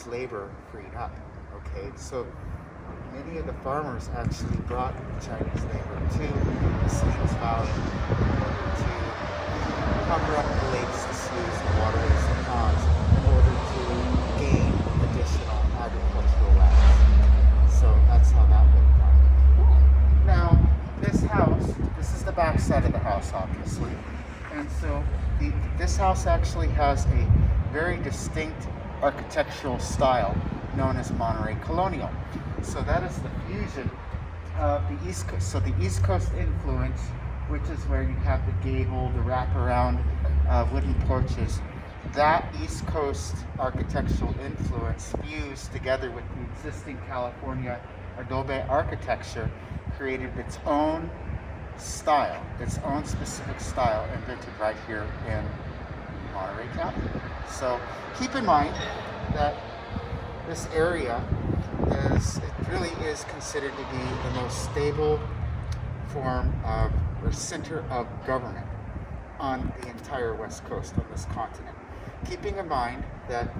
Chinese labor freed up. Okay, so many of the farmers actually brought Chinese labor to the Salinas Valley in order to cover up the lakes, the sloughs, the waterways, the ponds, in order to gain additional agricultural lands. So that's how that went down. Now, this is the back side of the house, obviously. And so this house actually has a very distinct architectural style known as Monterey Colonial. So that is the fusion of the East Coast. So the East Coast influence, which is where you have the gable, the wraparound wooden porches, that East Coast architectural influence fused together with the existing California Adobe architecture created its own style, its own specific style invented right here in Monterey County. So keep in mind that this area it really is considered to be the most stable form of or center of government on the entire west coast of this continent. Keeping in mind that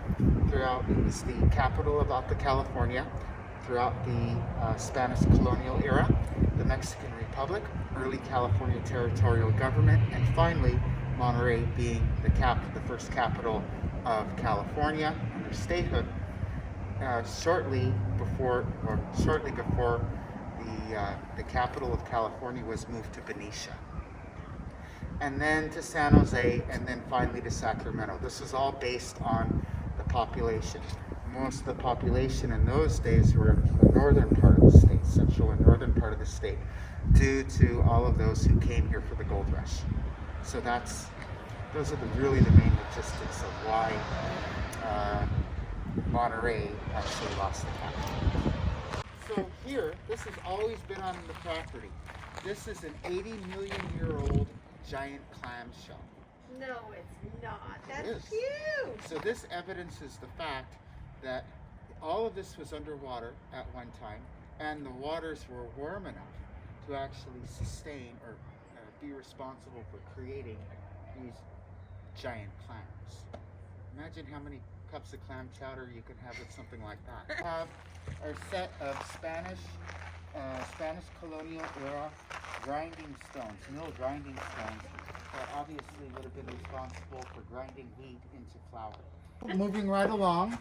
throughout it was the capital of Alta California, throughout the Spanish colonial era, the Mexican Republic, early California territorial government, and finally Monterey being the first capital of California under statehood. Shortly before the capital of California was moved to Benicia, and then to San Jose, and then finally to Sacramento. This was all based on the population. Most of the population in those days were in the northern part of the state, central and northern part of the state, due to all of those who came here for the gold rush. So those are really the main logistics of why Monterey actually lost the capital. So here, this has always been on the property. This is an 80 million year old giant clamshell. No, it's not. That's It is. huge. So this evidences the fact that all of this was underwater at one time, and the waters were warm enough to actually sustain or be responsible for creating these giant clams. Imagine how many cups of clam chowder you could have with something like that. We have our set of Spanish colonial era grinding stones, mill grinding stones, that obviously would have been responsible for grinding wheat into flour. Moving right along,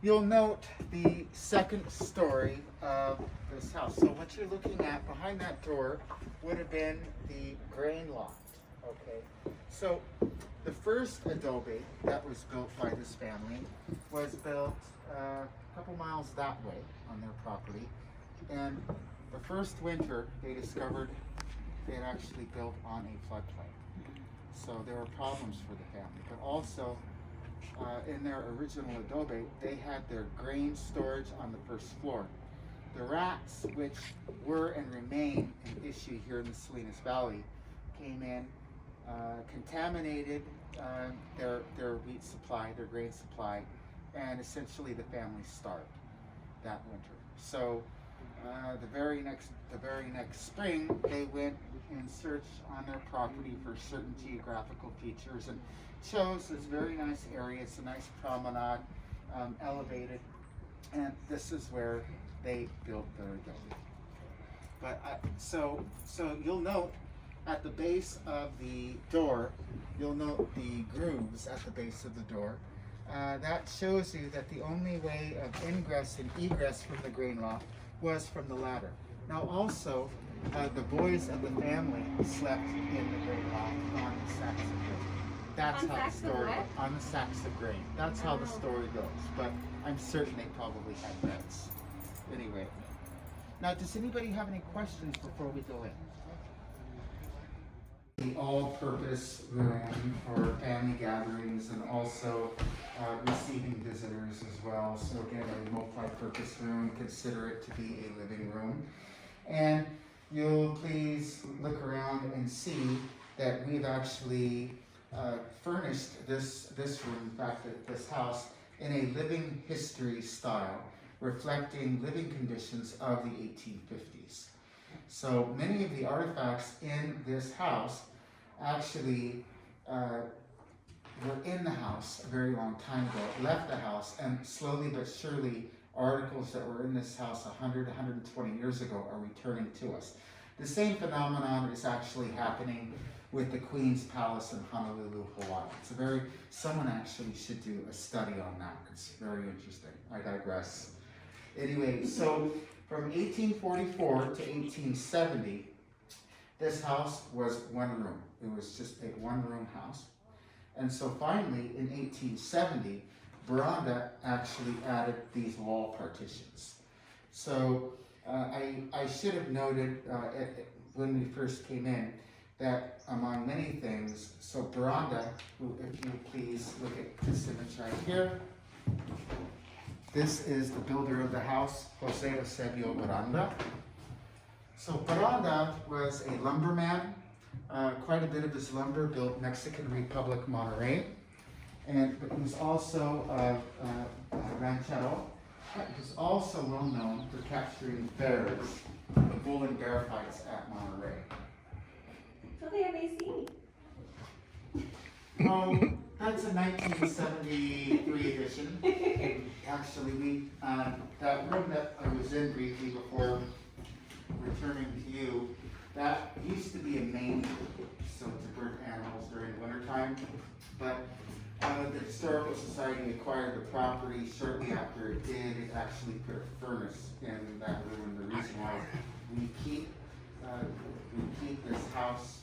you'll note the second story of this house. So what you're looking at behind that door would have been the grain loft. Okay, so the first adobe that was built by this family was built a couple miles that way on their property, and the first winter they discovered they had actually built on a floodplain. So there were problems for the family, but also in their original adobe, they had their grain storage on the first floor. The rats, which were and remain an issue here in the Salinas Valley, came in, contaminated their wheat supply, their grain supply, and essentially the family starved that winter. So the very next spring, they went and searched on their property for certain geographical features and chose this very nice area. It's a nice promenade, elevated, and this is where they built their adobe. But so you'll note at the base of the door, you'll note the grooves at the base of the door. That shows you that the only way of ingress and egress from the grain loft was from the ladder. Now also, the boys of the family slept in the grain loft on the sacks of grain. That's how the story on the sacks of grain. That's how the story goes. But I'm certain they probably had beds. Anyway, now does anybody have any questions before we go in? The all-purpose room for family gatherings and also receiving visitors as well. So again, a multi-purpose room. Consider it to be a living room. And you'll please look around and see that we've actually furnished this room, in fact, this house, in a living history style, reflecting living conditions of the 1850s. So many of the artifacts in this house actually were in the house a very long time ago, left the house, and slowly but surely articles that were in this house 100, 120 years ago are returning to us. The same phenomenon is actually happening with the Queen's Palace in Honolulu, Hawaii. Someone actually should do a study on that. It's very interesting. I digress. Anyway, so from 1844 to 1870, this house was one room. It was just a one-room house. And so finally, in 1870, Boronda actually added these wall partitions. So I should have noted when we first came in that among many things, so Boronda, who, if you please look at this image right here, this is the builder of the house, Jose Eusebio Boronda. So Boronda was a lumberman. Quite a bit of his lumber built Mexican Republic, Monterey. But he was also a ranchero. He was also well known for capturing bears, the bull and bear fights at Monterey. Okay, amazing. That's a 1973 edition. Actually, that room that I was in briefly before returning to you, that used to be a manger, so to birth animals during wintertime. But the Historical Society acquired the property shortly after it did. It actually put a furnace in that room. The reason why we keep this house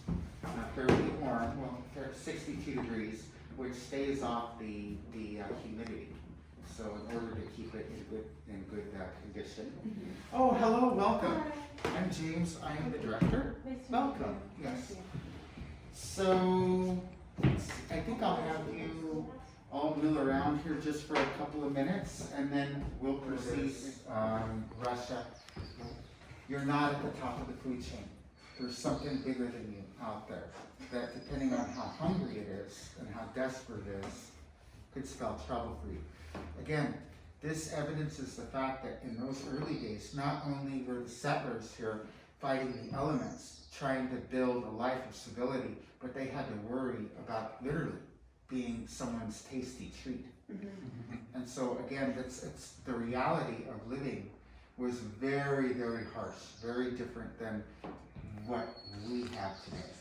fairly warm, well, 62 degrees, which stays off the humidity. So in order to keep it in good condition. Oh, hello, welcome. I'm James. I am the director. Welcome. Yes. So I think I'll have you all mill around here just for a couple of minutes, and then we'll proceed. Russia, you're not at the top of the food chain. There's something bigger than you out there that, depending on how hungry it is and how desperate it is, could spell trouble for you. Again, this evidences the fact that in those early days, not only were the settlers here fighting the elements, trying to build a life of civility, but they had to worry about literally being someone's tasty treat. And so again, it's the reality of living was very, very harsh, very different than what we have today.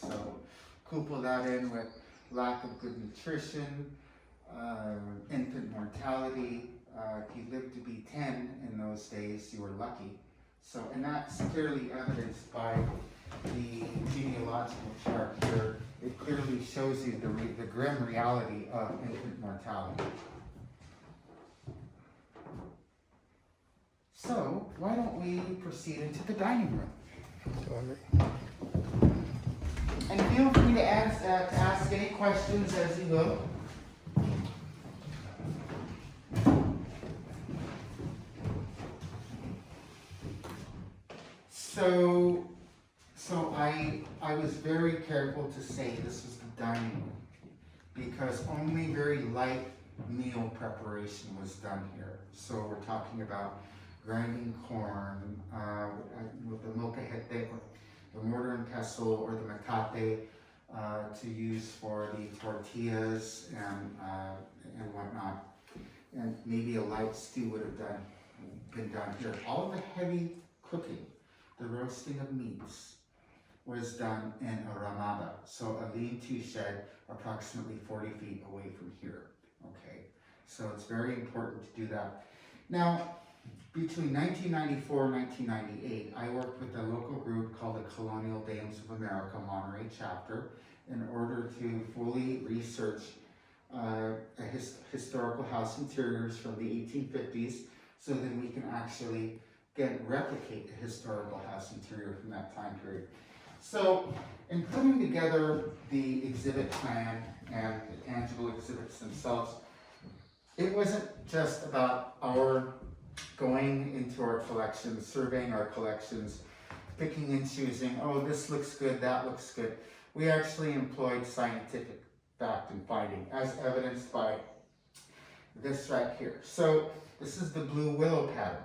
So couple that in with lack of good nutrition, infant mortality. If you lived to be 10 in those days, you were lucky. So, and that's clearly evidenced by the genealogical chart here. It clearly shows you the grim reality of infant mortality. So, why don't we proceed into the dining room? And feel free to ask any questions as you go. So I was very careful to say this was the dining room because only very light meal preparation was done here. So we're talking about grinding corn with the molcajete, the mortar and pestle, or the metate to use for the tortillas and whatnot. And maybe a light stew would have been done here. All of the heavy cooking, the roasting of meats, was done in a ramada, so a lean-to shed approximately 40 feet away from here. Okay, so it's very important to do that. Now, between 1994 and 1998, I worked with a local group called the Colonial Dames of America Monterey chapter in order to fully research historical house interiors from the 1850s, so that we can actually replicate a historical house interior from that time period. So, in putting together the exhibit plan and the tangible exhibits themselves, it wasn't just about our going into our collections, surveying our collections, picking and choosing, oh, this looks good, that looks good. We actually employed scientific fact and finding, as evidenced by this right here. So, this is the blue willow pattern.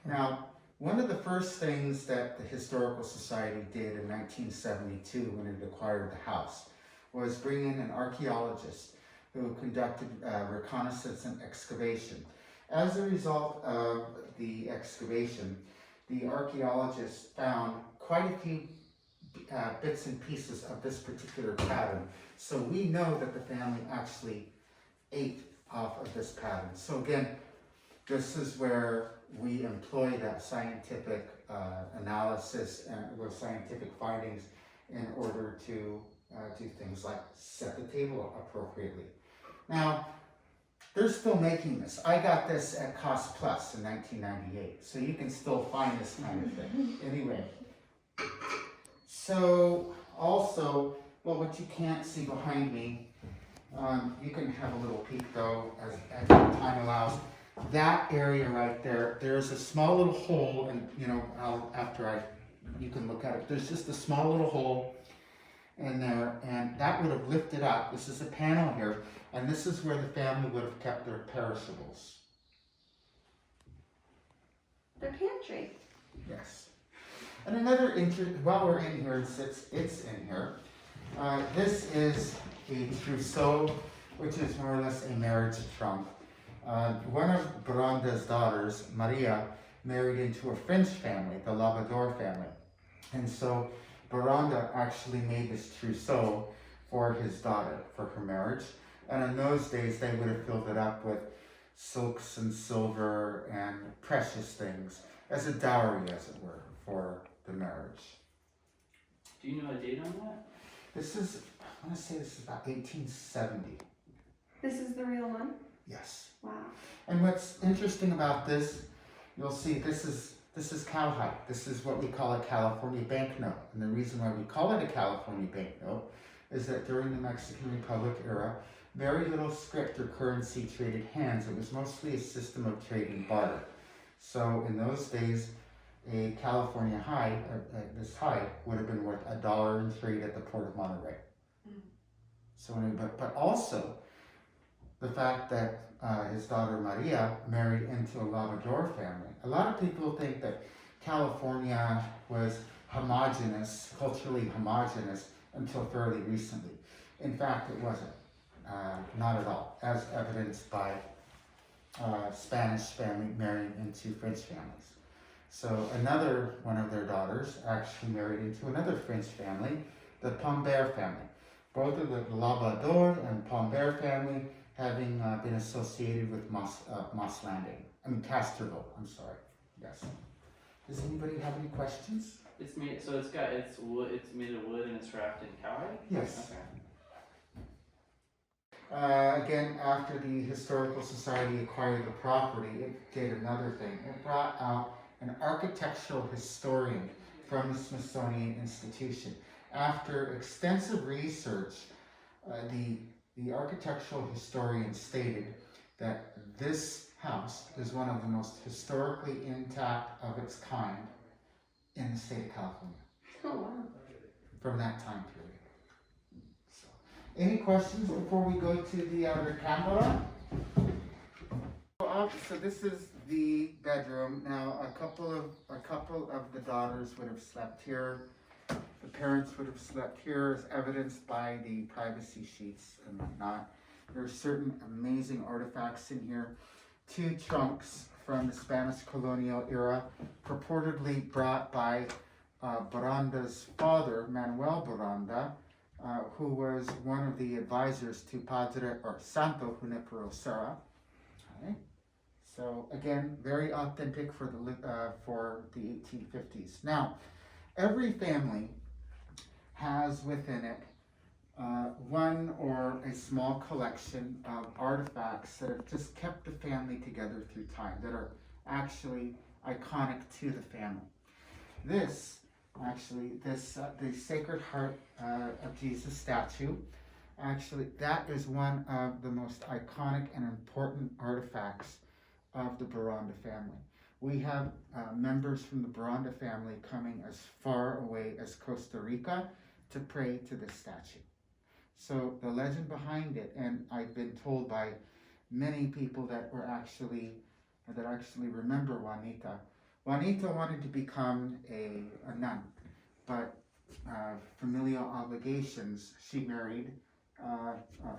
Now, one of the first things that the Historical Society did in 1972 when it acquired the house was bring in an archaeologist who conducted reconnaissance and excavation. As a result of the excavation, the archaeologists found quite a few bits and pieces of this particular pattern. So we know that the family actually ate off of this pattern. So again, this is where we employ that scientific analysis and those scientific findings in order to do things like set the table appropriately. Now, they're still making this. I got this at Cost Plus in 1998, so you can still find this kind of thing. Anyway, so also, well, what you can't see behind me, you can have a little peek though, as time allows. That area right there, there's a small little hole, and you know, you can look at it. There's just a small little hole in there, and that would have lifted up. This is a panel here, and this is where the family would have kept their perishables. Their pantry. Yes. And another while we're in here, it's in here. This is a trousseau, which is more or less a marriage trunk. One of Boronda's daughters, Maria, married into a French family, the Labrador family. And so Boronda actually made this trousseau for his daughter, for her marriage. And in those days, they would have filled it up with silks and silver and precious things as a dowry, as it were, for the marriage. Do you know a date on that? This is, I want to say this is about 1870. This is the real one? Yes. Wow. And what's interesting about this, you'll see this is cowhide. This is what we call a California banknote. And the reason why we call it a California banknote is that during the Mexican Republic era, very little script or currency traded hands. It was mostly a system of trade and barter. So in those days, a California hide, this hide, would have been worth $1 in trade at the port of Monterey. So, but also the fact that his daughter Maria married into a Labrador family. A lot of people think that California was homogenous, culturally homogenous, until fairly recently. In fact, it wasn't. Not at all, as evidenced by Spanish family marrying into French families. So another one of their daughters actually married into another French family, the Pombert family. Both of the Labrador and Pombert family having been associated with Castroville, I'm sorry. Yes. Does anybody have any questions? It's made, so it's wood, it's made of wood and it's wrapped in cowhide? Yes. Okay. Again, after the Historical Society acquired the property, it did another thing. It brought out an architectural historian from the Smithsonian Institution. After extensive research, the architectural historian stated that this house is one of the most historically intact of its kind in the state of California. Oh, wow. From that time period. So, any questions before we go to the camera? So this is the bedroom. Now a couple of the daughters would have slept here. The parents would have slept here, as evidenced by the privacy sheets and whatnot. There are certain amazing artifacts in here. 2 trunks from the Spanish colonial era, purportedly brought by Boronda's father, Manuel Boronda, who was one of the advisors to Padre or Santo Junipero Serra. Okay. So again, very authentic for the 1850s. Now, every family has within it one or a small collection of artifacts that have just kept the family together through time, that are actually iconic to the family. This, the Sacred Heart of Jesus statue, actually, that is one of the most iconic and important artifacts of the Boronda family. We have members from the Boronda family coming as far away as Costa Rica to pray to this statue. So the legend behind it, and I've been told by many people that actually remember Juanita. Juanita wanted to become a nun, but familial obligations, she married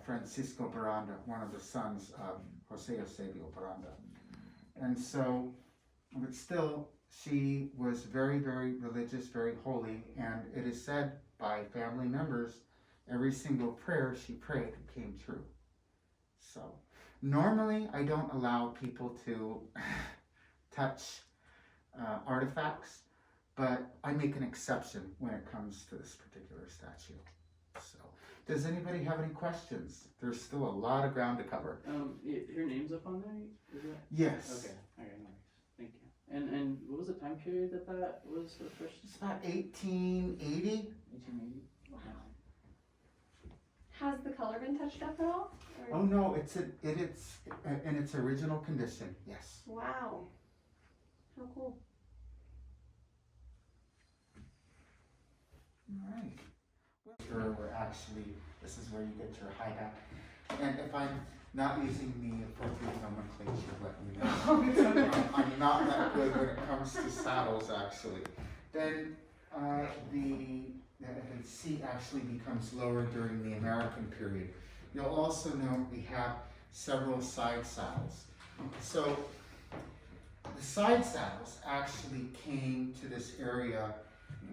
Francisco Boronda, one of the sons of Jose Eusebio Boronda. And so, but still, she was very, very religious, very holy, and it is said by family members, every single prayer she prayed came true. So, normally I don't allow people to touch artifacts, but I make an exception when it comes to this particular statue. So, does anybody have any questions? There's still a lot of ground to cover. Her name's up on there? Is it? Yes. Okay, alright, nice. Thank you. And what was the time period that was the first? It's about 1880. 1880? Wow. Has the color been touched up at all? Or- Oh no, it's in its original condition. Yes. Wow. How cool. All right. We're actually, this is where you get your hideout. And if I'm not using the appropriate nomenclature, let me know. I'm not that good when it comes to saddles, actually. Then the seat actually becomes lower during the American period. You'll also note we have several side saddles. So the side saddles actually came to this area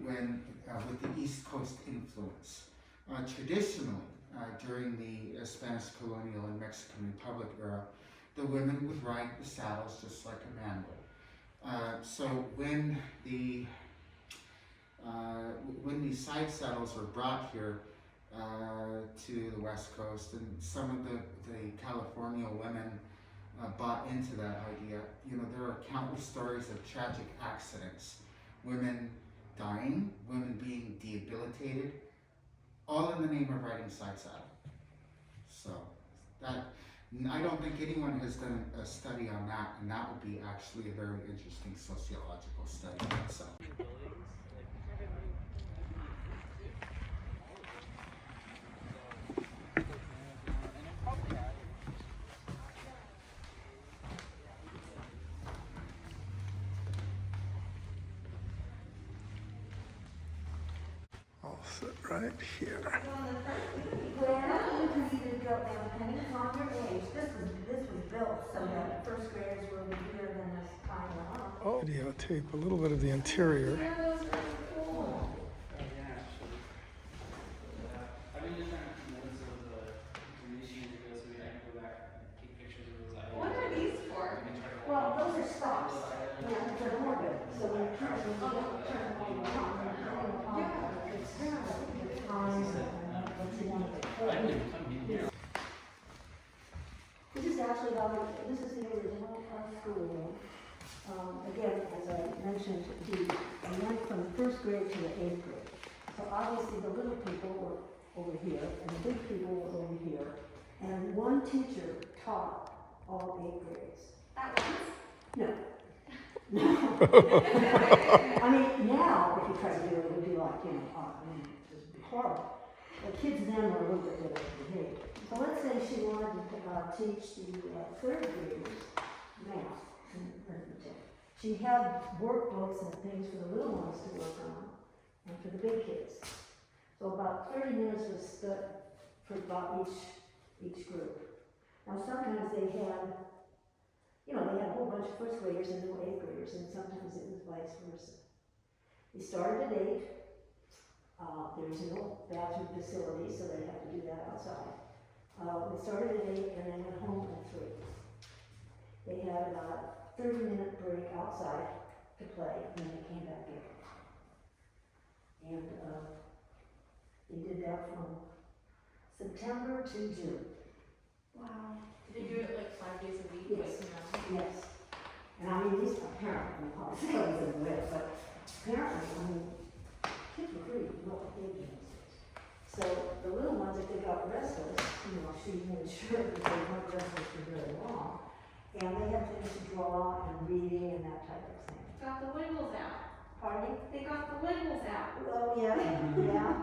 when with the East Coast influence. Traditionally, during the Spanish colonial and Mexican Republic era, the women would ride the saddles just like a man would. So when these side saddles were brought here to the West Coast, and some of the California women bought into that idea, you know, there are countless stories of tragic accidents, women dying, women being debilitated, all in the name of riding side saddle. So that, I don't think anyone has done a study on that, and that would be actually a very interesting sociological study in itself. I'll sit right here. Well, you can see the built now, depending upon your age. This was built so that first graders were over here, then as time went on. Oh, videotape a little bit of the interior. Yeah, those are cool. Oh, yeah, actually. Yeah. I've been just trying to notice those information ago so I can go back and take pictures of those items. What are these for? Well, those are stops. Yeah, they're morbid. So when you turn, you don't turn them all around. Depending upon the time and what you want to I do. didn't come in here. This is actually this is the original school. Again, as I mentioned, I went from the first grade to the 8th grade. So obviously the little people were over here, and the big people were over here. And one teacher taught all 8 grades. That one's. No. No. I mean, now, if you try to do it, it would be like, you know, just horrible. The kids then were a little bit better behaved. So let's say she wanted to teach the 3rd graders math and arithmetic. She had workbooks and things for the little ones to work on, and for the big kids. So about 30 minutes was spent for about each group. Now sometimes they had, you know, they had a whole bunch of 1st graders and no 8th graders, and sometimes it was vice versa. We started at 8. There was no bathroom facility, so they had to do that outside. We started at 8 and then went home at 3. They had about a 30-minute break outside to play, and then they came back in. And they did that from September to June. Wow. Did they do it like 5 days a week? Yes. Like, you know? Yes. And I mean, these apparently, I'll say it wasn't with, but apparently, I mean, kids were free, you know what they do. So the little ones, if they got restless, you know, she made sure that they weren't restless for very long. And they had things to draw and reading and that type of thing. Got the wiggles out. Pardon? They got the wiggles out. Oh, yeah, yeah.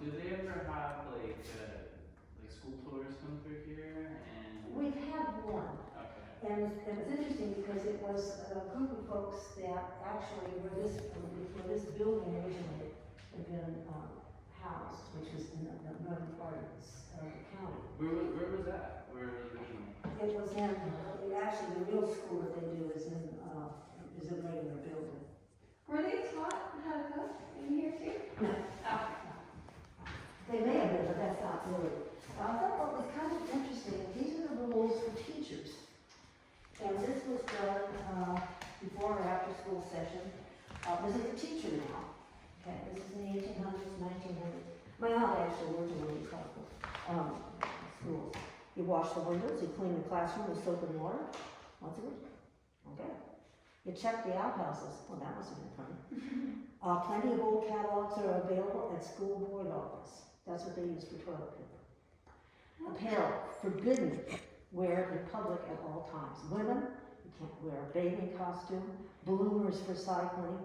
Do they ever have like school tours come through here? And We've had one. okay. And it was interesting because it was a group of folks that actually were this building originated. had been housed, which was in the northern part of the county. Where was that? Where was it originally? It was in, actually, the real school that they do is in a regular building. Were they taught how to cook in here too? No. Oh. They may have been, but that's not really. I thought what was kind of interesting, these are the rules for teachers. And this was done before or after school session. This is a teacher now. Okay, this is in the 1800s, 1900s. My aunt actually worked in one of these schools. You wash the windows, you clean the classroom with soap and water once a week. Okay. You check the outhouses. Well, that must have been fun. Plenty of old catalogs are available at school board office. That's what they use for toilet paper. Apparel, forbidden wear in public at all times. Women, you can't wear a bathing costume. Bloomers for cycling.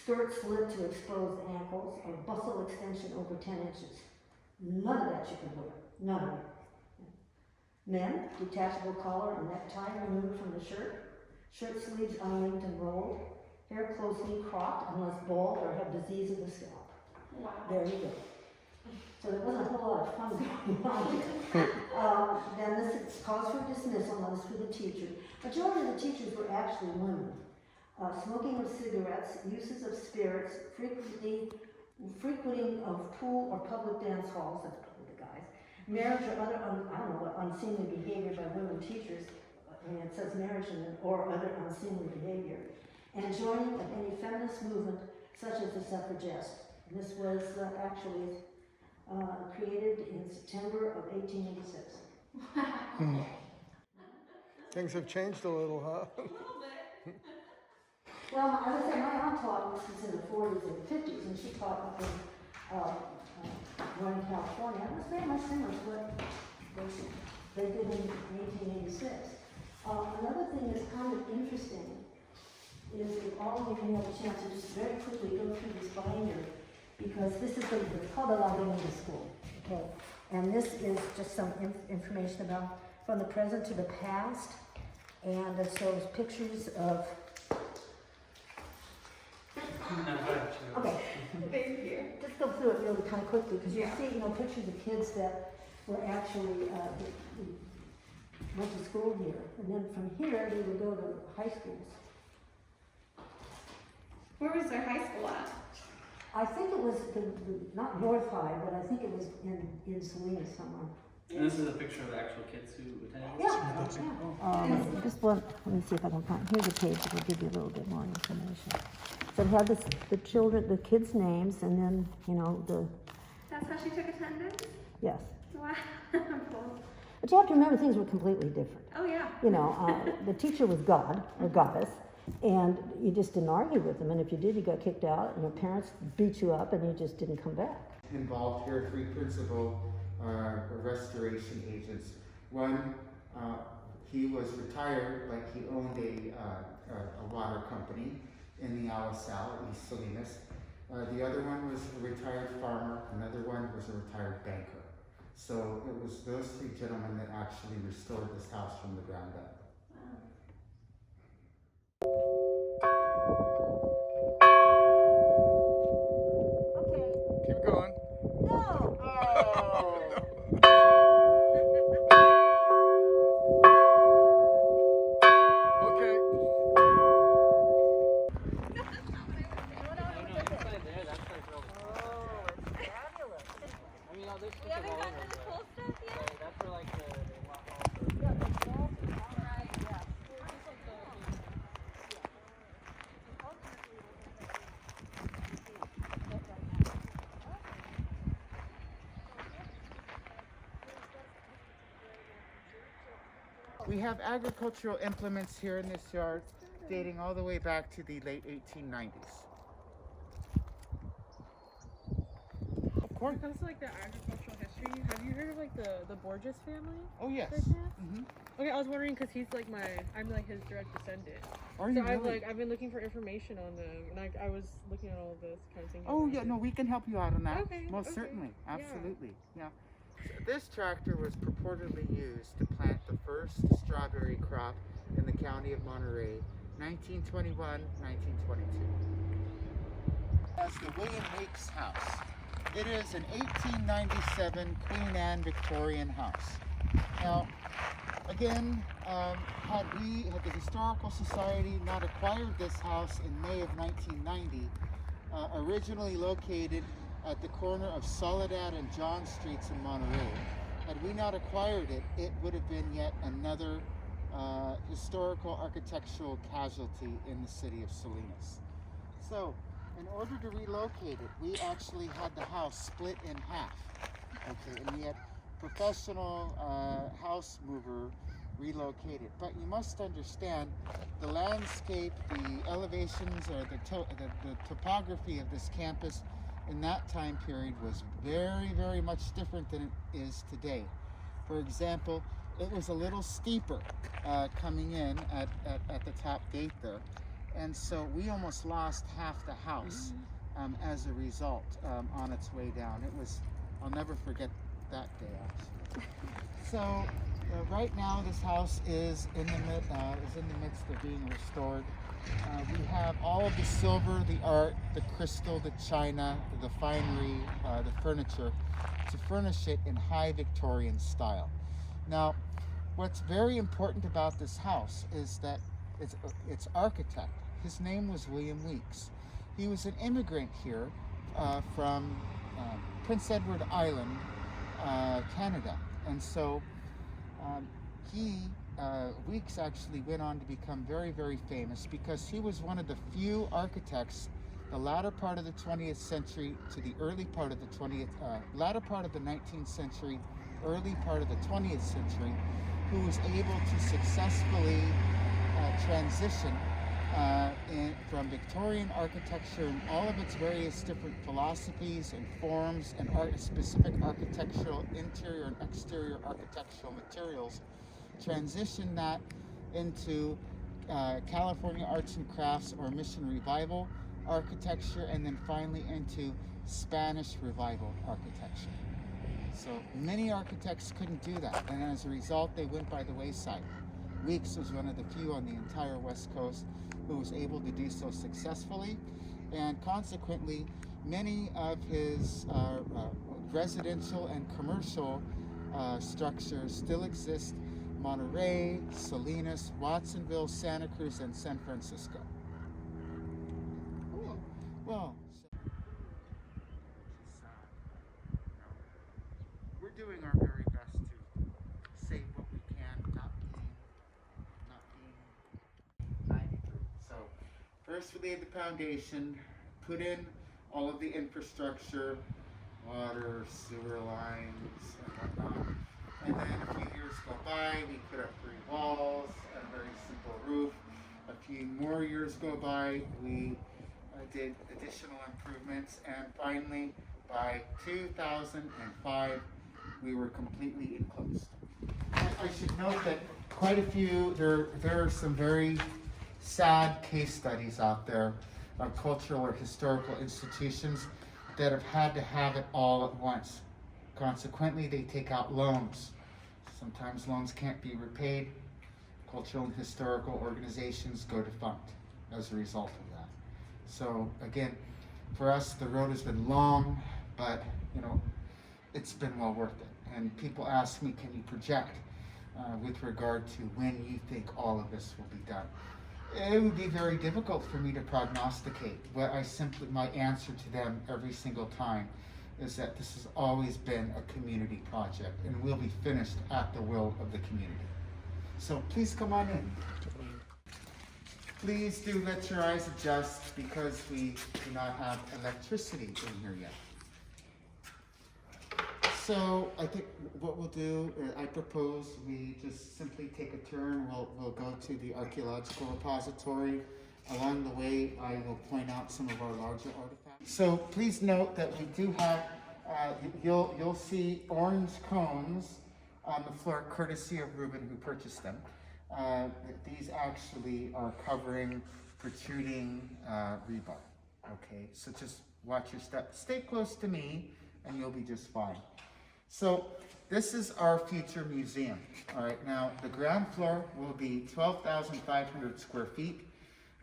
Skirts slit to exposed ankles, or bustle extension over 10 inches. None of that you can wear. None of it. Men, detachable collar and necktie removed from the shirt. Shirt sleeves unlinked and rolled. Hair closely cropped unless bald or have disease of the scalp. Wow. There you go. So there wasn't a whole lot of fun going on here. Then this is cause for dismissal notice for the teacher. Majority of the teachers were actually women. Smoking of cigarettes, uses of spirits, frequenting of pool or public dance halls, that's probably the guys, marriage or other, I don't know what, unseemly behavior by women teachers, I mean, it says marriage or other unseemly behavior, and joining of any feminist movement such as the suffragettes. And this was actually created in September of 1886. Things have changed a little, huh? Well, I would say my aunt taught, this was in the 40s and 50s, and she taught up in Northern California. It was very much similar to what they did in 1886. Another thing that's kind of interesting is if all of you can have a chance to just very quickly go through this binder, because this is it's called the Lagunita School, okay? And this is just some information about from the present to the past, and it shows pictures of. Okay. Thank you. Just go through it really kind of quickly, because you see, pictures of kids that were actually went to school here, and then from here they would go to high schools. Where was their high school at? I think it was not North High, but I think it was in Salinas somewhere. And this is a picture of the actual kids who attended. Yeah. This one. Let me see if I can find. Here's a page that will give you a little bit more information. So it had the kids' names, and then the. That's how she took attendance? Yes. Wow. But you have to remember things were completely different. Oh, yeah. The teacher was God or goddess, and you just didn't argue with them. And if you did, you got kicked out, and your parents beat you up, and you just didn't come back. Involved here, 3 principal restoration agents. One, he was retired, like he owned a water company in the Alisal, East Salinas. The other one was a retired farmer. Another one was a retired banker. So it was those 3 gentlemen that actually restored this house from the ground up. Okay. Keep going. No. Okay. We have agricultural implements here in this yard dating all the way back to the late 1890s. Of course. When it comes to like the agricultural history, have you heard of like the Borges family? Oh, yes. by chance? Mm-hmm. Okay, I was wondering because I'm like his direct descendant. Are So you really? I've been looking for information on them, and I was looking at all of this kind of thing. Oh, yeah, no, we can help you out on that. Okay, Most okay. certainly. Yeah. Absolutely. Yeah. This tractor was purportedly used to plant the first strawberry crop in the county of Monterey, 1921, 1922. as the William Weeks House. It is an 1897 Queen Anne Victorian house. Now, again, had the Historical Society not acquired this house in May of 1990, originally located at the corner of Soledad and John Streets in Monterey, had we not acquired it, it would have been yet another historical architectural casualty in the city of Salinas. So, in order to relocate it, we actually had the house split in half. Okay, and we had professional house mover relocate it. But you must understand the landscape, the elevations, or the topography of this campus in that time period was very, very much different than it is today. For example, it was a little steeper coming in at the top gate there. And so we almost lost half the house as a result on its way down. It was, I'll never forget that day actually. So right now this house is in the midst of being restored. We have all of the silver, the art, the crystal, the china, the finery, the furniture to furnish it in high Victorian style. Now, what's very important about this house is that its architect, his name was William Weeks. He was an immigrant here from Prince Edward Island, Canada. And so Weeks actually went on to become very, very famous because he was one of the few architects the latter part of the 20th century to the early part of the latter part of the 19th century, early part of the 20th century, who was able to successfully transition from Victorian architecture and all of its various different philosophies and forms and specific architectural interior and exterior architectural materials, transition that into California arts and crafts or mission revival architecture, and then finally into Spanish revival architecture. So many architects couldn't do that, and as a result they went by the wayside. Weeks was one of the few on the entire West Coast who was able to do so successfully, and consequently many of his residential and commercial structures still exist: Monterey, Salinas, Watsonville, Santa Cruz, and San Francisco. Well, we're doing our very best to save what we can, not being 90 proof. So first we laid the foundation, put in all of the infrastructure, water, sewer lines, and whatnot. And then a few years go by, we put up 3 walls and a very simple roof. A few more years go by, we did additional improvements, and finally by 2005 we were completely enclosed. I should note that quite a few, there are some very sad case studies out there of cultural or historical institutions that have had to have it all at once. Consequently, they take out loans. Sometimes loans can't be repaid. Cultural and historical organizations go defunct as a result of that. So again, for us, the road has been long, but it's been well worth it. And people ask me, can you project with regard to when you think all of this will be done? It would be very difficult for me to prognosticate. My answer to them every single time is that this has always been a community project and will be finished at the will of the community. So please come on in. Please do let your eyes adjust because we do not have electricity in here yet. So I think what we'll do, I propose we just simply take a turn. We'll go to the archaeological repository. Along the way, I will point out some of our larger artifacts. So please note that we do have, you'll see orange cones on the floor, courtesy of Ruben, who purchased them. These actually are covering protruding rebar. Okay, so just watch your step. Stay close to me and you'll be just fine. So this is our future museum. All right, now the ground floor will be 12,500 square feet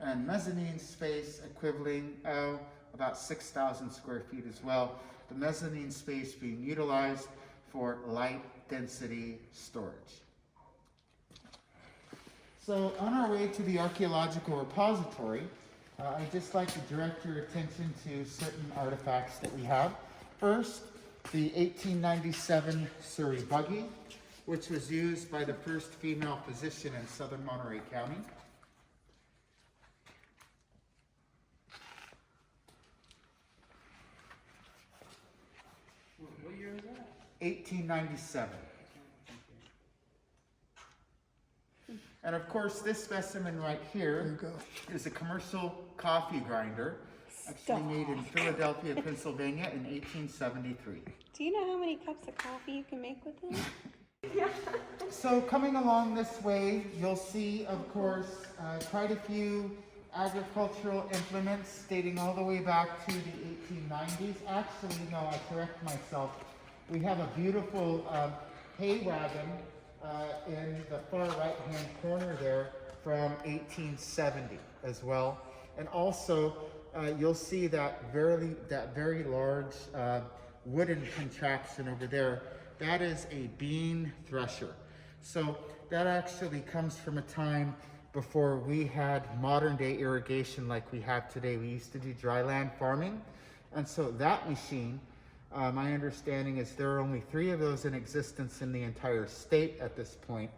and mezzanine space equivalent of about 6,000 square feet as well. The mezzanine space being utilized for light density storage. So on our way to the archaeological repository, I'd just like to direct your attention to certain artifacts that we have. First, the 1897 Surrey buggy, which was used by the first female physician in southern Monterey County. What year was that? 1897. And of course, this specimen right There you here go. is a commercial coffee grinder, actually made in Philadelphia, Pennsylvania in 1873. Do you know how many cups of coffee you can make with it? So coming along this way, you'll see, of course, quite a few agricultural implements dating all the way back to the 1890s. Actually, no, I correct myself. We have a beautiful hay wagon in the far right-hand corner there from 1870 as well. And also, you'll see that very large wooden contraption over there. That is a bean thresher. So that actually comes from a time before we had modern day irrigation like we have today. We used to do dry land farming. And so that machine, my understanding is there are only 3 of those in existence in the entire state at this point.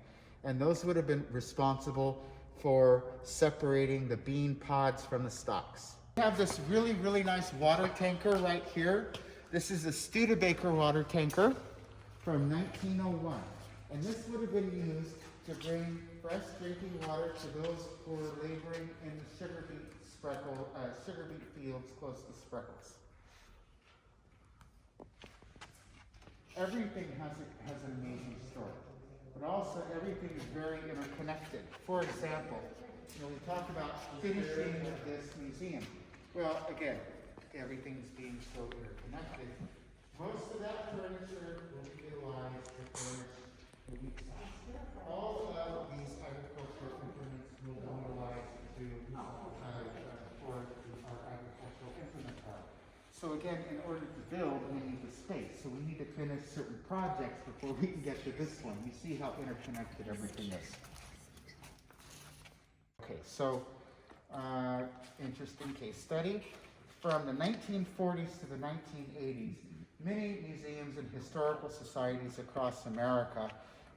And those would have been responsible for separating the bean pods from the stalks. We have this really nice water tanker right here. This is a Studebaker water tanker from 1901. And this would have been used to bring fresh drinking water to those who were laboring in the sugar beet fields close to Spreckles. Everything has an amazing story, but also everything is very interconnected. For example, we talk about finishing this museum. Well, again, everything's being so interconnected. Most of that furniture will be utilized to furnish the wheat stocks. All of these agricultural implements will be utilized to for our agricultural implement park. So again, in order to build, we need the space. So we need to finish certain projects before we can get to this one. You see how interconnected everything is. Okay, so interesting case study. From the 1940s to the 1980s, many museums and historical societies across America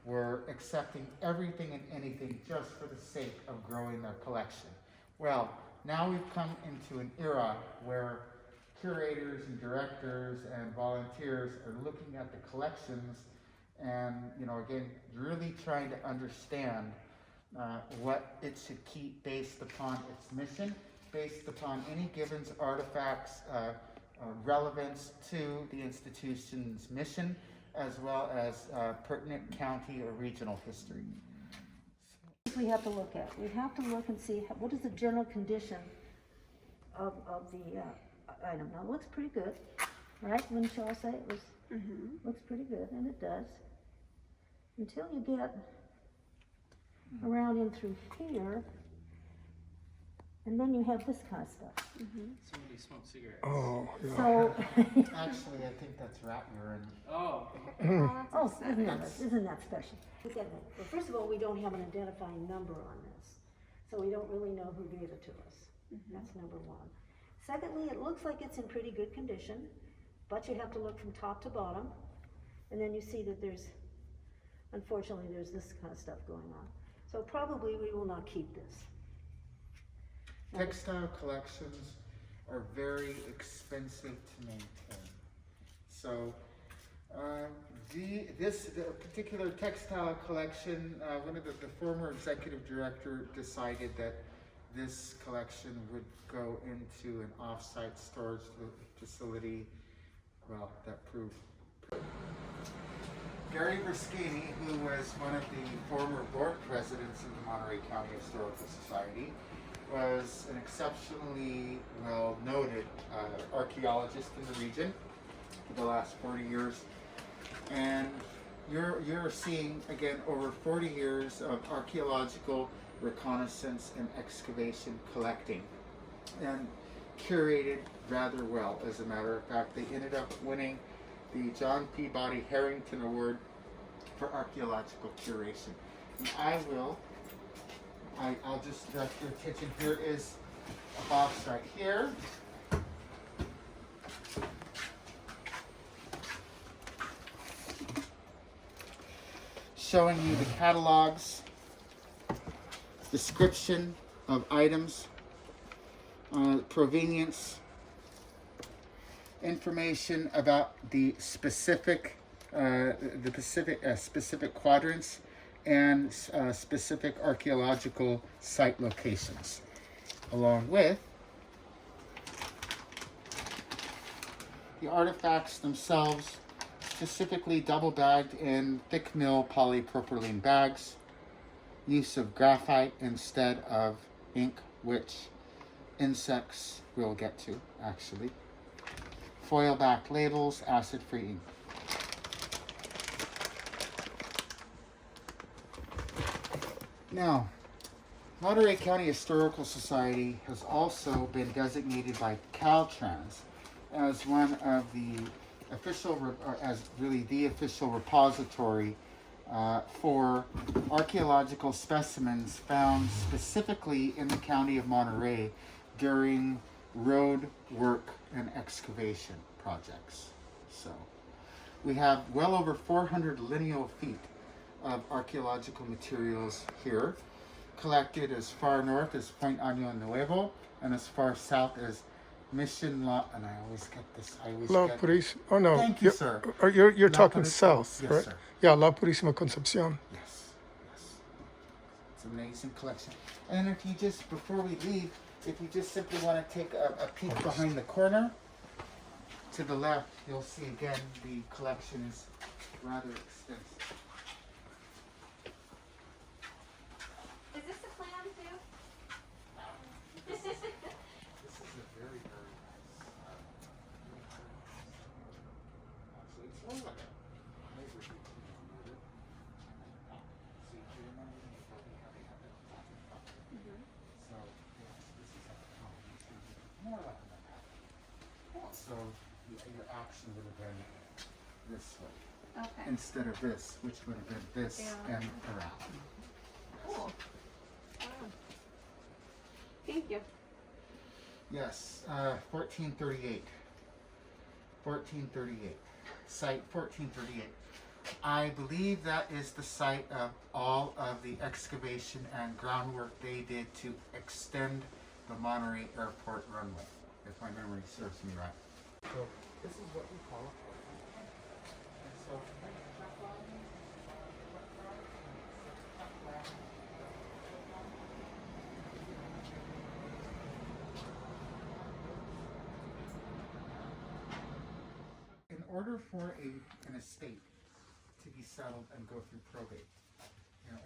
were accepting everything and anything just for the sake of growing their collection. Well, now we've come into an era where curators and directors and volunteers are looking at the collections and, again, really trying to understand what it should keep based upon its mission, based upon any given artifact's relevance to the institution's mission, as well as pertinent county or regional history. We have to look at. We have to look and see what is the general condition of the item. Now, it looks pretty good, right? Wouldn't you all say it was? Looks pretty good, and it does. Until you get around in through here, and then you have this kind of stuff. Somebody smoked cigarettes. Oh, yeah. So, Actually, I think that's rat urine. Oh. oh, isn't that special? Look at that. Well, first of all, we don't have an identifying number on this, so we don't really know who gave it to us. That's number one. Secondly, it looks like it's in pretty good condition, but you have to look from top to bottom, and then you see that unfortunately, there's this kind of stuff going on. So probably we will not keep this. Textile collections are very expensive to maintain. So this particular textile collection, one of the former executive director decided that this collection would go into an off-site storage facility. Well, that proved. Gary Brischini, who was one of the former board presidents of the Monterey County Historical Society, was an exceptionally well-noted archaeologist in the region for the last 40 years. And you're seeing, again, over 40 years of archaeological reconnaissance and excavation collecting. And curated rather well. As a matter of fact, they ended up winning the John Peabody Harrington Award for archaeological curation. I'll just direct your attention. Here is a box right here. Showing you the catalogs, description of items, provenience, information about the specific quadrants, and specific archaeological site locations, along with the artifacts themselves, specifically double bagged in thick mill polypropylene bags, use of graphite instead of ink, which insects will get to actually, foil back labels, acid free ink. Now, Monterey County Historical Society has also been designated by Caltrans as one of the official, the official repository for archaeological specimens found specifically in the county of Monterey during road work and excavation projects. So, we have well over 400 lineal feet of archaeological materials here, collected as far north as Point Año Nuevo and as far south as Mission La, and I always get this. La Purísima. Oh no. Thank you, sir. You're La talking Purísima. south, Yes, right? sir. Yeah, La Purísima Concepción. Yes, yes. It's an amazing collection. And if you just, before we leave, if you just simply want to take a peek behind the corner, to the left, you'll see again the collection is rather extensive. Is this the plan too? This is a very, very nice. Actually, it's more like a neighborhood community. So you can remember the building, how they have it. So, yes, this is a combination, more like an apartment. So, your action would have been this way. Okay. Instead of this, which would have been this and around. Cool. Thank you. Yes, 1438. 1438. Site 1438. I believe that is the site of all of the excavation and groundwork they did to extend the Monterey Airport runway, if my memory serves me right. So this is what we call a portal. And so in order for an estate to be settled and go through probate,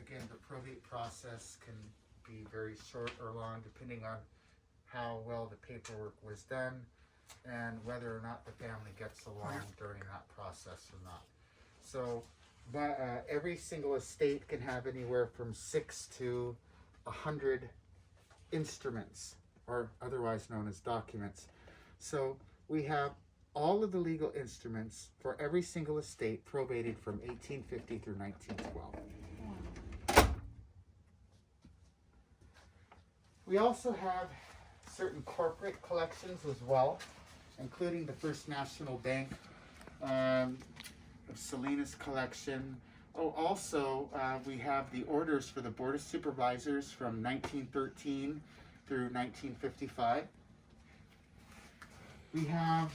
again, the probate process can be very short or long depending on how well the paperwork was done and whether or not the family gets along during that process or not. So, but every single estate can have anywhere from 6 to 100 instruments, or otherwise known as documents. So we have all of the legal instruments for every single estate probated from 1850 through 1912. We also have certain corporate collections as well, including the First National Bank of Salinas collection. Oh, also we have the orders for the Board of Supervisors from 1913 through 1955. We have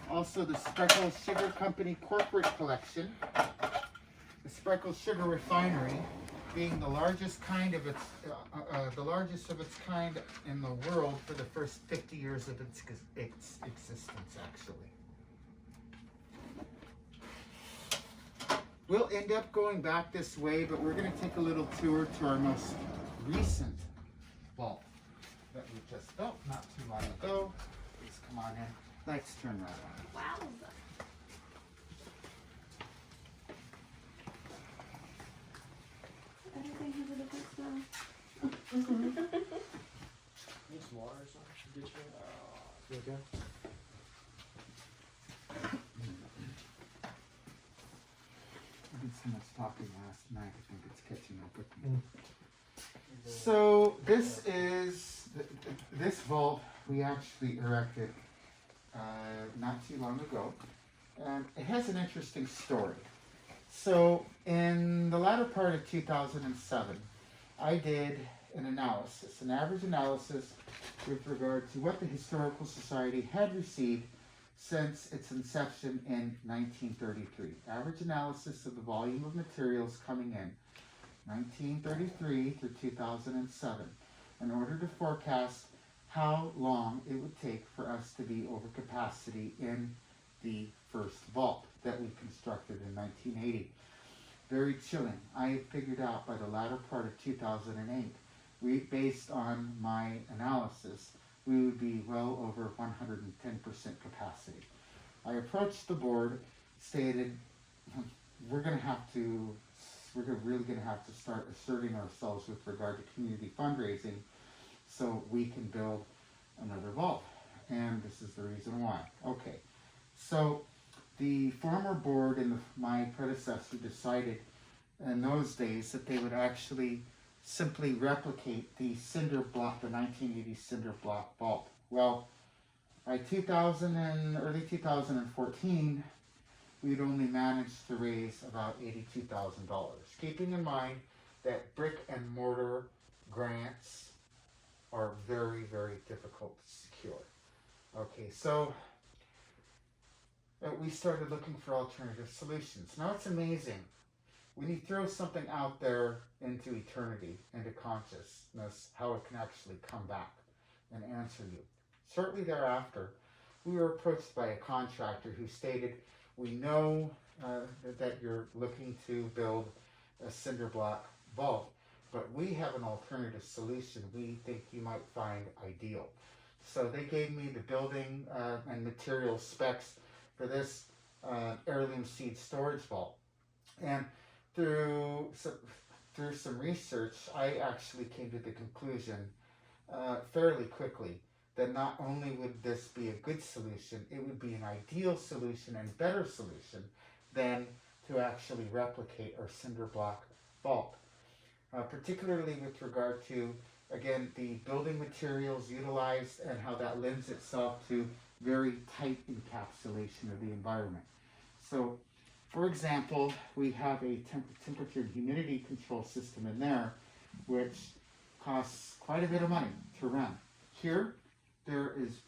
also the Spreckle Sugar Company corporate collection. The Spreckle Sugar Refinery being the largest kind of its kind in the world for the first 50 years of its existence, actually. We'll end up going back this way, but we're going to take a little tour to our most recent vault that we just built not too long ago. Please come on in. Let's turn that on. Wow. Everything has a different smell. Need some water or something? Good show. There you go. I did so much talking last night, I think it's catching up with me. So this vault we actually erected not too long ago, and it has an interesting story. So in the latter part of 2007, I did an average analysis with regard to what the Historical Society had received since its inception in 1933. Average analysis of the volume of materials coming in 1933 through 2007 in order to forecast how long it would take for us to be over capacity in the first vault that we constructed in 1980. Very chilling. I figured out by the latter part of 2008, based on my analysis, we would be well over 110% capacity. I approached the board, stated, we're really going to have to start asserting ourselves with regard to community fundraising so we can build another vault. And this is the reason why. Okay, so the former board and my predecessor decided in those days that they would actually simply replicate the cinder block, the 1980 cinder block vault. Well, by early 2014, we'd only managed to raise about $82,000, keeping in mind that brick and mortar grants are very, very difficult to secure. Okay, so we started looking for alternative solutions. Now it's amazing. When you throw something out there into eternity, into consciousness, how it can actually come back and answer you. Shortly thereafter, we were approached by a contractor who stated, we know that you're looking to build a cinder block vault, but we have an alternative solution we think you might find ideal. So they gave me the building and material specs for this heirloom seed storage vault. And through some research, I actually came to the conclusion fairly quickly that not only would this be a good solution, it would be an ideal solution and better solution than to actually replicate our cinder block vault. Particularly with regard to, again, the building materials utilized and how that lends itself to very tight encapsulation of the environment. So, for example, we have a temperature and humidity control system in there, which costs quite a bit of money to run. Here, there is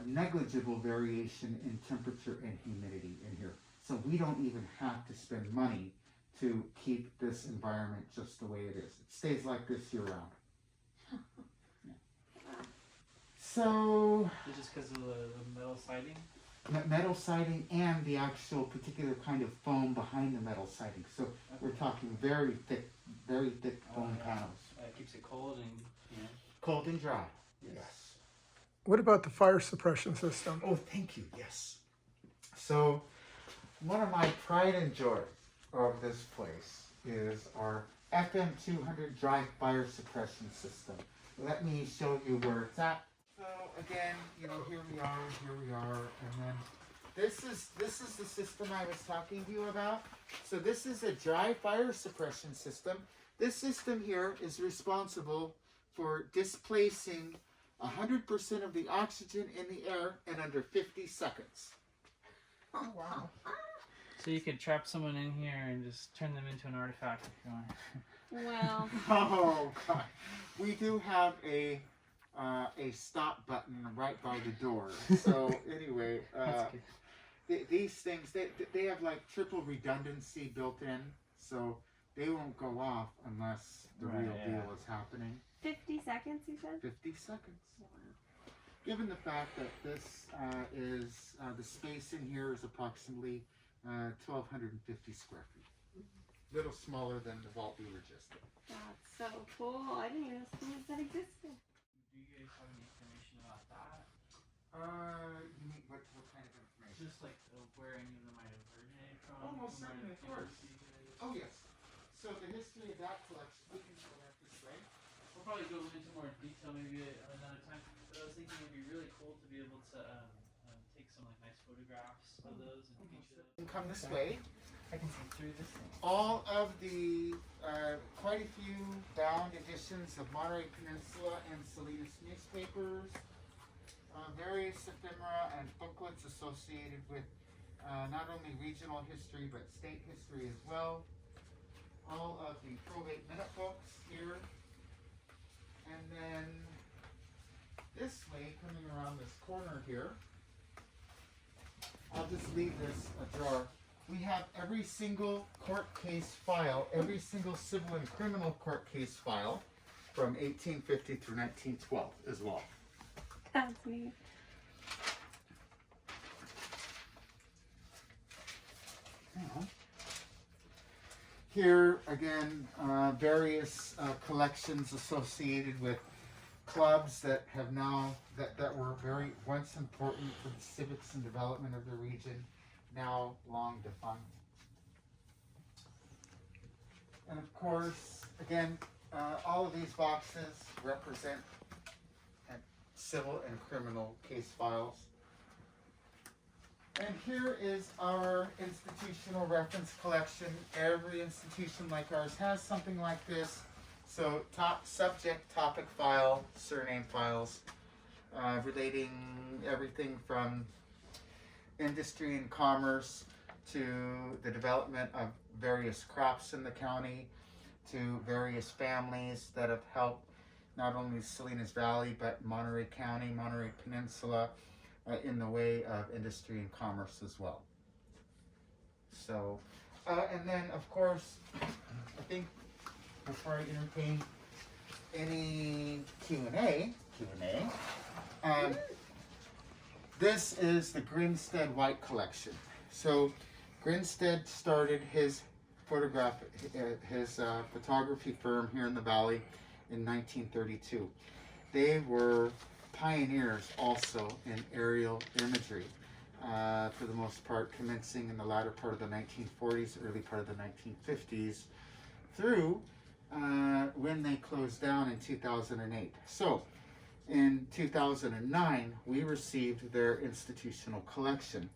negligible variation in temperature and humidity in here. So we don't even have to spend money to keep this environment just the way it is. It stays like this year round. Yeah. So, It's just because of the metal siding? Metal siding and the actual particular kind of foam behind the metal siding. So we're talking very thick foam panels. It keeps it cold and, you know. Cold and dry. Yes. What about the fire suppression system? Oh, thank you. Yes. So one of my pride and joy of this place is our FM 200 dry fire suppression system. Let me show you where it's at. So again, you know, here we are, and then this is the system I was talking to you about. So this is a dry fire suppression system. This system here is responsible for displacing 100% of the oxygen in the air in under 50 seconds. Oh, wow. So you could trap someone in here and just turn them into an artifact if you want. Well, Oh God, we do have a stop button right by the door. So anyway, That's good. these things they have like triple redundancy built in, so they won't go off unless the Right, real yeah. deal is happening. 50 seconds, you said? 50 seconds. Given the fact that this is the space in here is approximately 1,250 square feet, little smaller than the vault we were just in. That's so cool. I didn't even know schools that existed. Do you guys have any information about that? You mean what kind of information? Just like where any of them might have originated from? Oh, most who might certainly, have of came course. to you guys? Oh yes. So the history of that collection, we can go back this way. We'll probably go into more detail maybe another time. I was thinking it'd be really cool to be able to take some like nice photographs of those and feature those. Come this way. I can see through this thing. All of the, quite a few bound editions of Monterey Peninsula and Salinas newspapers, various ephemera and booklets associated with not only regional history but state history as well. All of the probate minute books here. And then this way, coming around this corner here, I'll just leave this ajar. We have every single court case file, every single civil and criminal court case file from 1850 through 1912 as well. That's neat. Here again, various collections associated with clubs that have now that were very once important for the civics and development of the region, now long defunct. And of course, again, all of these boxes represent civil and criminal case files. And here is our institutional reference collection. Every institution like ours has something like this. So top subject, topic file, surname files, relating everything from industry and commerce to the development of various crops in the county, to various families that have helped not only Salinas Valley but Monterey County, Monterey Peninsula, in the way of industry and commerce as well. So, and then of course, I think before I entertain any Q&A, this is the Grinstead White Collection. So Grinstead started his photography firm here in the valley in 1932. They were pioneers also in aerial imagery, for the most part commencing in the latter part of the 1940s, early part of the 1950s, through when they closed down in 2008. So in 2009, we received their institutional collection,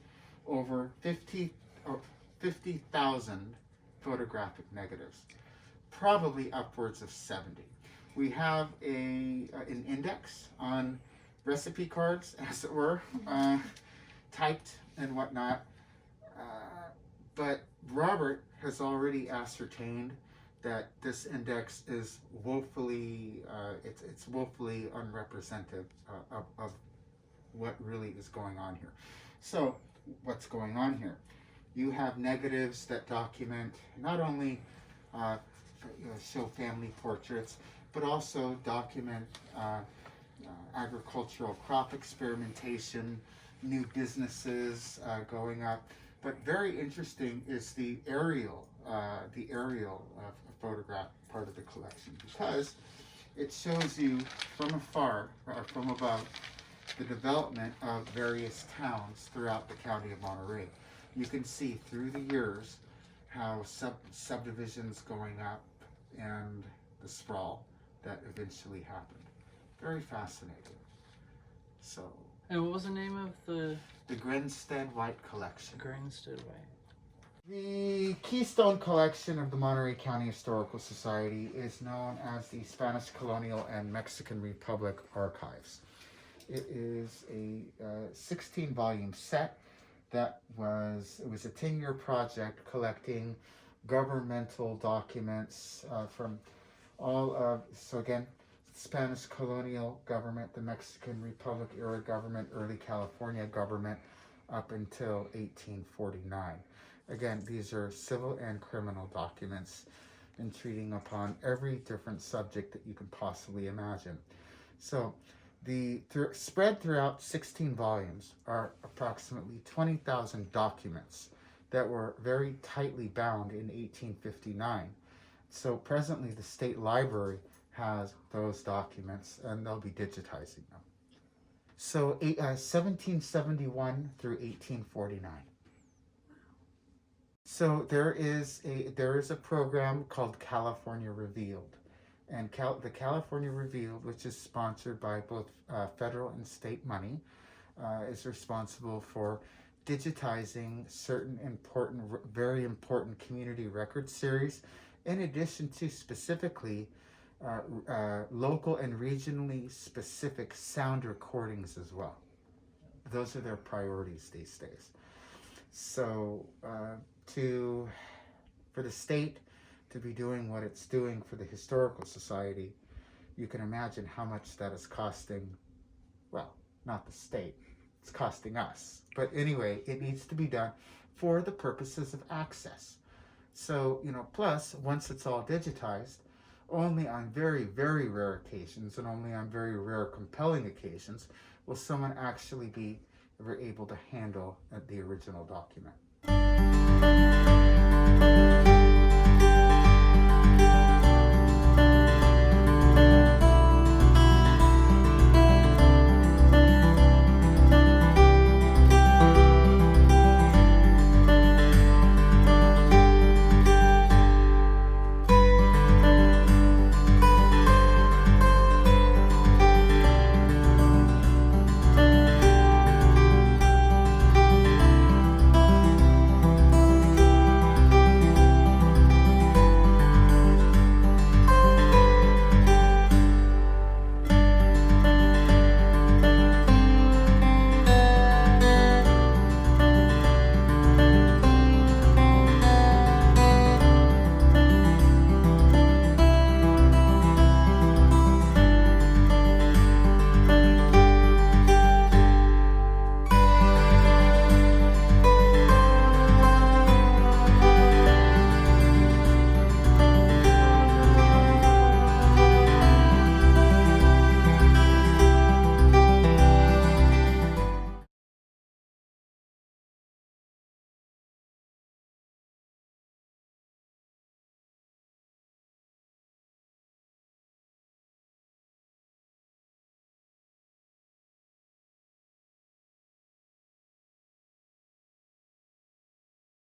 over 50,000 photographic negatives, probably upwards of 70. We have an index on recipe cards, as it were, typed and whatnot. But Robert has already ascertained that this index is woefully, it's woefully unrepresentative of what really is going on here. So what's going on here? You have negatives that document not only show family portraits, but also document agricultural crop experimentation, new businesses going up. But very interesting is the aerial photograph part of the collection, because it shows you from afar, or from above, the development of various towns throughout the county of Monterey. You can see through the years how subdivisions going up and the sprawl that eventually happened. Very fascinating. So. And what was the name of the Grinstead White Collection. Grinstead White? The keystone collection of the Monterey County Historical Society is known as the Spanish Colonial and Mexican Republic Archives. It is a 16-volume set that it was a 10-year project collecting governmental documents from all of, so again, Spanish colonial government, the Mexican Republic era government, early California government, up until 1849. Again, these are civil and criminal documents entreating upon every different subject that you can possibly imagine. So spread throughout 16 volumes are approximately 20,000 documents that were very tightly bound in 1859. So presently the state library has those documents and they'll be digitizing them. So 1771 through 1849. So there is a program called California Revealed, And the California Revealed, which is sponsored by both federal and state money, is responsible for digitizing certain important, very important community record series, in addition to specifically local and regionally specific sound recordings as well. Those are their priorities these days. So for the state to be doing what it's doing for the Historical Society, you can imagine how much that is costing, well, not the state, it's costing us. But anyway, it needs to be done for the purposes of access. So, plus, once it's all digitized, only on very, very rare occasions and only on very rare, compelling occasions will someone actually be ever able to handle the original document.